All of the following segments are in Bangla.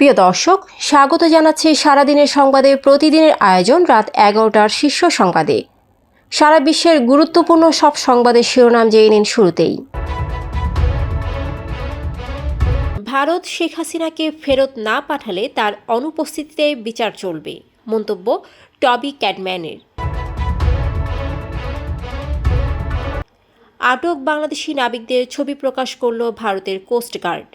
প্রিয় দর্শক, স্বাগত জানাচ্ছি সারাদিনের সংবাদে প্রতিদিনের আয়োজন রাত 11টার শীর্ষ সংবাদে। সারা বিশ্বের গুরুত্বপূর্ণ সব সংবাদের শিরোনাম জেনে নিন শুরুতেই। ভারত শেখ হাসিনাকে ফেরত না পাঠালে তার অনুপস্থিতিতে বিচার চলবে, মন্তব্য টবি ক্যাডম্যানের। আটক বাংলাদেশি নাবিকদের ছবি প্রকাশ করল ভারতের কোস্টগার্ড।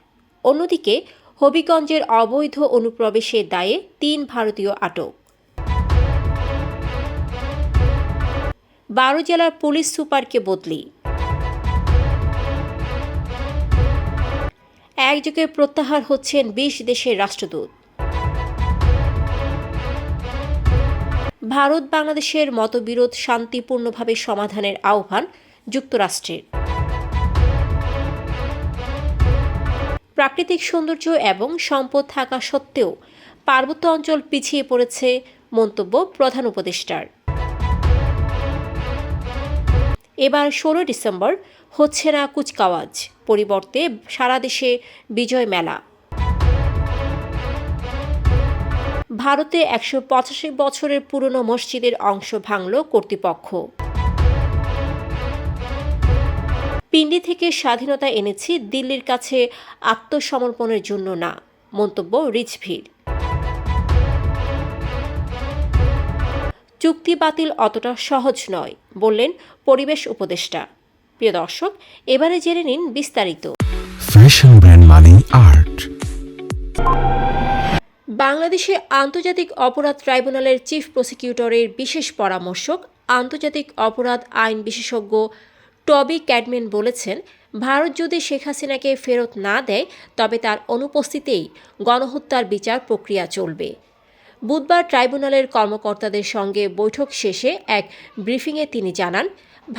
অন্যদিকে হবিগঞ্জের অবৈধ অনুপ্রবেশের দায়ে 3 ভারতীয় আটক। 12 জেলার পুলিশ সুপারকে বদলি। একযোগে প্রত্যাহার হচ্ছেন 20 দেশের রাষ্ট্রদূত। ভারত বাংলাদেশের মতবিরোধ শান্তিপূর্ণভাবে সমাধানের আহ্বান যুক্তরাষ্ট্রের। প্রাকৃতিক সৌন্দর্য এবং সম্পদ থাকা সত্ত্বেও পার্বত্য অঞ্চল পিছিয়ে পড়েছে, মন্তব্য প্রধান উপদেষ্টার। এবার 16 ডিসেম্বর হচ্ছে না কুচকাওয়াজ, পরিবর্তে সারা দেশে বিজয় মেলা। ভারতে 185 বছরের পুরনো মসজিদের অংশ ভাঙল কর্তৃপক্ষ। পিন্ডি থেকে স্বাধীনতা এনেছি, দিল্লির কাছে আত্মসমর্পণের জন্য না, মন্তব্য রিজভির। চুক্তি বাতিল অতটা সহজ নয়, বললেন পরিবেশ উপদেষ্টা। প্রিয় দর্শক, এবারে জেনে নিন বিস্তারিত। ফ্যাশন ব্র্যান্ড মানে আর্ট। বাংলাদেশে আন্তর্জাতিক অপরাধ ট্রাইব্যুনালের চিফ প্রসিকিউটরের বিশেষ পরামর্শক, আন্তর্জাতিক অপরাধ আইন বিশেষজ্ঞ টবি ক্যাডম্যান বলেছেন, ভারত যদি শেখ হাসিনাকে ফেরত না দেয় তবে তার অনুপস্থিতিতেই গণহত্যার বিচার প্রক্রিয়া চলবে। বুধবার ট্রাইব্যুনালের কর্মকর্তাদের সঙ্গে বৈঠক শেষে এক ব্রিফিংয়ে তিনি জানান,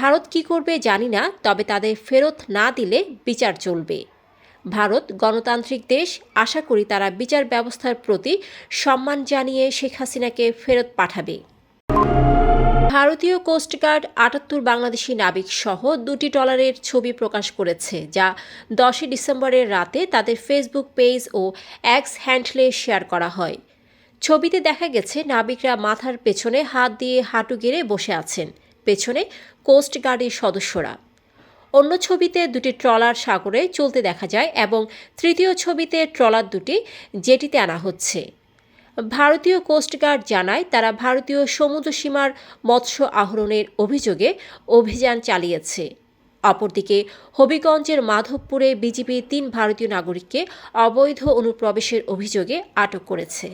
ভারত কী করবে জানি না, তবে তাদের ফেরত না দিলে বিচার চলবে। ভারত গণতান্ত্রিক দেশ, আশা করি তারা বিচার ব্যবস্থার প্রতি সম্মান জানিয়ে শেখ হাসিনাকে ফেরত পাঠাবে। ভারতীয় কোস্টগার্ড 78 বাংলাদেশি নাবিক সহ 2টি ট্রলারের ছবি প্রকাশ করেছে, যা 10 ডিসেম্বরের রাতে তাদের ফেসবুক পেজ ও এক্স হ্যান্ডলে শেয়ার করা হয়। ছবিতে দেখা গেছে নাবিকরা মাথার পেছনে হাত দিয়ে হাঁটু গেড়ে বসে আছেন, পেছনে কোস্টগার্ডের সদস্যরা। অন্য ছবিতে 2টি ট্রলার সাগরে চলতে দেখা যায় এবং তৃতীয় ছবিতে ট্রলার দুটি জেটিতে আনা হচ্ছে। ভারতীয় কোস্টগার্ড জানায়, তারা ভারতীয় সমুদ্র সীমার মৎস্য আহরণের অভিযোগে অভিযান চালিয়েছে। অপরদিকে হবিগঞ্জের মাধবপুরে বিজিবি 3 ভারতীয় নাগরিককে অবৈধ অনুপ্রবেশের অভিযোগে আটক করেছে।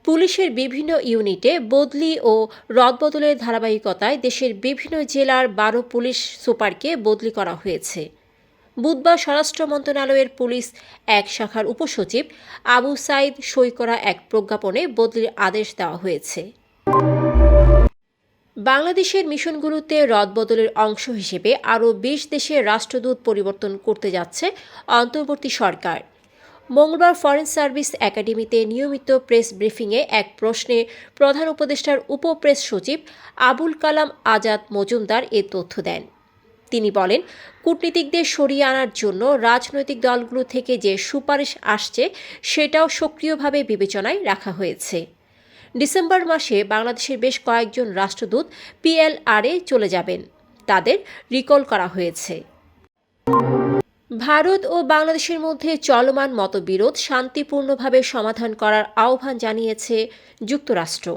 পুলিশের বিভিন্ন ইউনিটে বদলি ও রদবদলের ধারাবাহিকতায় দেশের বিভিন্ন জেলার 12 পুলিশ সুপারকে বদলি করা হয়েছে। বুধবার স্বরাষ্ট্র মন্ত্রণালয়ের পুলিশ এক শাখার উপসচিব আবু সাইদ সই করা এক প্রজ্ঞাপনে বদলির আদেশ দেওয়া হয়েছে। বাংলাদেশের মিশনগুলোতে রদবদলের অংশ হিসেবে আরও 20 দেশের রাষ্ট্রদূত পরিবর্তন করতে যাচ্ছে অন্তর্বর্তী সরকার। মঙ্গলবার ফরেন সার্ভিস একাডেমিতে নিয়মিত প্রেস ব্রিফিংয়ে এক প্রশ্নে প্রধান উপদেষ্টার উপপ্রেস সচিব আবুল কালাম আজাদ মজুমদার এ তথ্য দেন। তিনি বলেন, কূটনীতিকদের সরিয়ে আনার জন্য রাজনৈতিক দলগুলো থেকে যে সুপারিশ আসছে সেটাও সক্রিয়ভাবে বিবেচনায় রাখা হয়েছে। ডিসেম্বর মাসে বাংলাদেশের বেশ কয়েকজন রাষ্ট্রদূত পিএলআরে চলে যাবেন, তাদের রিকল করা হয়েছে। ভারত ও বাংলাদেশের মধ্যে চলমান মতবিরোধ শান্তিপূর্ণভাবে সমাধান করার আহ্বান জানিয়েছে যুক্তরাষ্ট্র।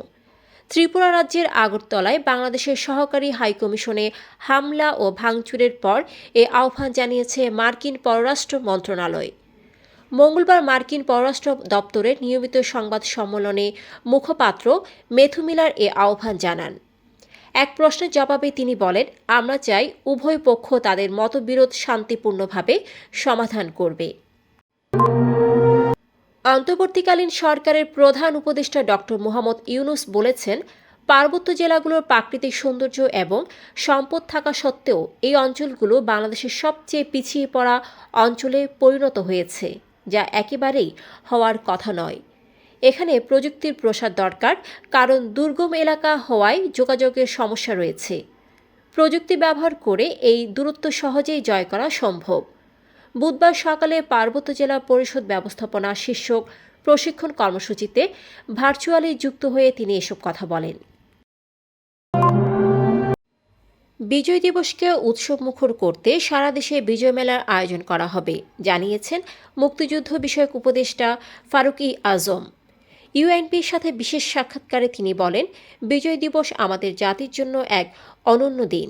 ত্রিপুরা রাজ্যের আগরতলায় বাংলাদেশের সহকারী হাইকমিশনে হামলা ও ভাঙচুরের পর এ আহ্বান জানিয়েছে মার্কিন পররাষ্ট্র মন্ত্রণালয়। মঙ্গলবার মার্কিন পররাষ্ট্র দপ্তরের নিয়মিত সংবাদ সম্মেলনে মুখপাত্র মেথু মিলার এ আহ্বান জানান। এক প্রশ্নের জবাবে তিনি বলেন, আমরা চাই উভয় পক্ষ তাদের মতবিরোধ শান্তিপূর্ণভাবে সমাধান করবে। অন্তর্বর্তীকালীন সরকারের প্রধান উপদেষ্টা ডক্টর মোহাম্মদ ইউনুস বলেছেন, পার্বত্য জেলাগুলোর প্রাকৃতিক সৌন্দর্য এবং সম্পদ থাকা সত্ত্বেও এই অঞ্চলগুলো বাংলাদেশের সবচেয়ে পিছিয়ে পড়া অঞ্চলে পরিণত হয়েছে, যা একেবারেই হওয়ার কথা নয়। এখানে প্রযুক্তির প্রসার দরকার, কারণ দুর্গম এলাকা হওয়ায় যোগাযোগের সমস্যা রয়েছে। প্রযুক্তি ব্যবহার করে এই দূরত্ব সহজেই জয় করা সম্ভব। বুধবার সকালে পার্বত্য জেলা পরিষদ ব্যবস্থাপনা শীর্ষক প্রশিক্ষণ কর্মসূচিতে ভার্চুয়ালি যুক্ত হয়ে তিনি এসব কথা বলেন। বিজয় দিবসকে উৎসবমুখর করতে সারা দেশে বিজয় মেলার আয়োজন করা হবে, জানিয়েছেন মুক্তিযুদ্ধ বিষয়ক উপদেষ্টা ফারুক-ই আজম। ইউএনপির সাথে বিশেষ সাক্ষাৎকারে তিনি বলেন, বিজয় দিবস আমাদের জাতির জন্য এক অনন্য দিন।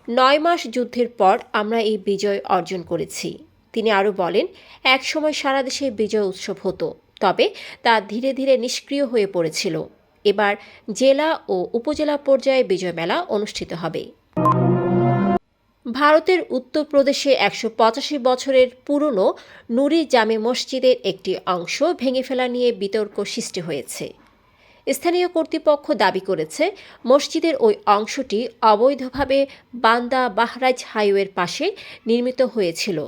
৯ মাস যুদ্ধের পর আমরা এই বিজয় অর্জন করেছি। তিনি আরও বলেন, একসময় সারা দেশে বিজয় উৎসব হতো, তবে তা ধীরে ধীরে নিষ্ক্রিয় হয়ে পড়েছিল। এবার জেলা ও উপজেলা পর্যায়ে বিজয় মেলা অনুষ্ঠিত হবে। ভারতের উত্তরপ্রদেশে ১৮৫ বছরের পুরনো নুরি জামে মসজিদের একটি অংশ ভেঙে ফেলা নিয়ে বিতর্ক সৃষ্টি হয়েছে। স্থানীয় কর্তৃপক্ষ দাবি করেছে, মসজিদের ওই অংশটি অবৈধভাবে বান্দা বাহরাইচ হাইওয়ের পাশে নির্মিত হয়েছিল,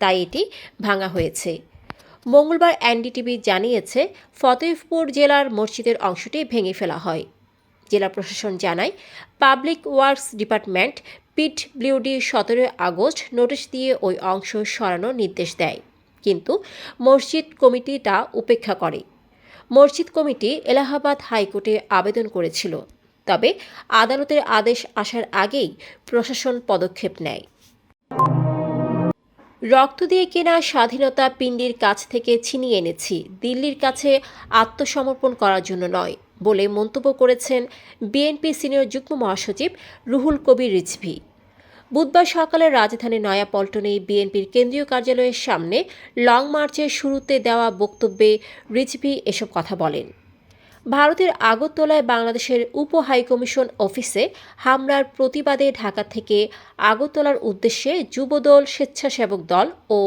তাই এটি ভাঙা হয়েছে। মঙ্গলবার এনডিটিভি জানিয়েছে, ফতেহপুর জেলার মসজিদের অংশটি ভেঙে ফেলা হয়। জেলা প্রশাসন জানায়, public works department PWD ১৭ August notice দিয়ে ওই অংশ সরানোর নির্দেশ দেয়, কিন্তু মসজিদ কমিটি তা উপেক্ষা করে। মসজিদ কমিটি এলাহাবাদ হাইকোর্টে আবেদন করেছিল, তবে আদালতের আদেশ আসার আগেই প্রশাসন পদক্ষেপ নেয়। রক্ত দিয়ে কেনা স্বাধীনতা পিণ্ডির কাছ থেকে ছিনিয়ে এনেছি, দিল্লির কাছে আত্মসমর্পণ করার জন্য নয় বলে মন্তব্য করেছেন বিএনপি সিনিয়র যুগ্ম মহাসচিব রুহুল কবির রিজভী। বুধবার সকালে রাজধানীর নয়াপল্টনে বিএনপির কেন্দ্রীয় কার্যালয়ের সামনে লং মার্চের শুরুতে দেওয়া বক্তব্যে রিজভী এসব কথা বলেন। ভারতের আগরতলায় বাংলাদেশের উপ হাইকমিশন অফিসে হামলার প্রতিবাদে ঢাকা থেকে আগরতলার উদ্দেশ্যে যুবদল, স্বেচ্ছাসেবক দল ও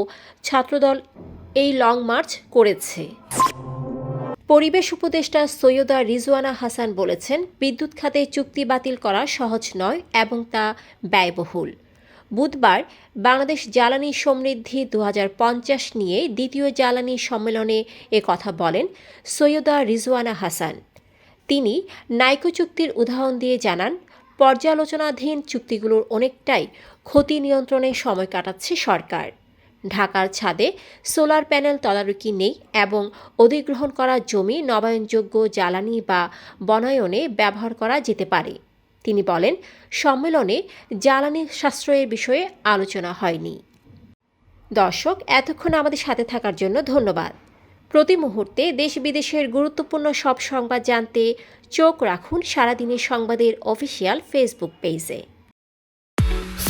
ছাত্রদল এই লং মার্চ করেছে। পরিবেশ উপদেষ্টা সৈয়দা রিজওয়ানা হাসান বলেছেন, বিদ্যুৎ খাতে চুক্তি বাতিল করা সহজ নয় এবং তা ব্যয়বহুল। বুধবার বাংলাদেশ জ্বালানি সমৃদ্ধি ২০৫০ নিয়ে দ্বিতীয় জ্বালানি সম্মেলনে কথা বলেন সৈয়দা রিজওয়ানা হাসান। তিনি নাইকো চুক্তির উদাহরণ দিয়ে জানান, পর্যালোচনাধীন চুক্তিগুলোর অনেকটাই ক্ষতি নিয়ন্ত্রণে সময় কাটাচ্ছে সরকার। ঢাকার ছাদে সোলার প্যানেল তদারকি নেই এবং অধিগ্রহণ করা জমি নবায়নযোগ্য জ্বালানি বা বনায়নে ব্যবহার করা যেতে পারে। তিনি বলেন, সম্মেলনে জ্বালানি সাশ্রয়ের বিষয়ে আলোচনা হয়নি। দর্শক, এতক্ষণ আমাদের সাথে থাকার জন্য ধন্যবাদ। প্রতি মুহূর্তে দেশ বিদেশের গুরুত্বপূর্ণ সব সংবাদ জানতে চোখ রাখুন সারাদিনের সংবাদের অফিসিয়াল ফেসবুক পেজে।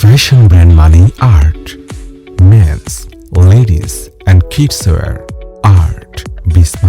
Fashion brand মানে art. Men's, ladies and kids wear art. Be smart.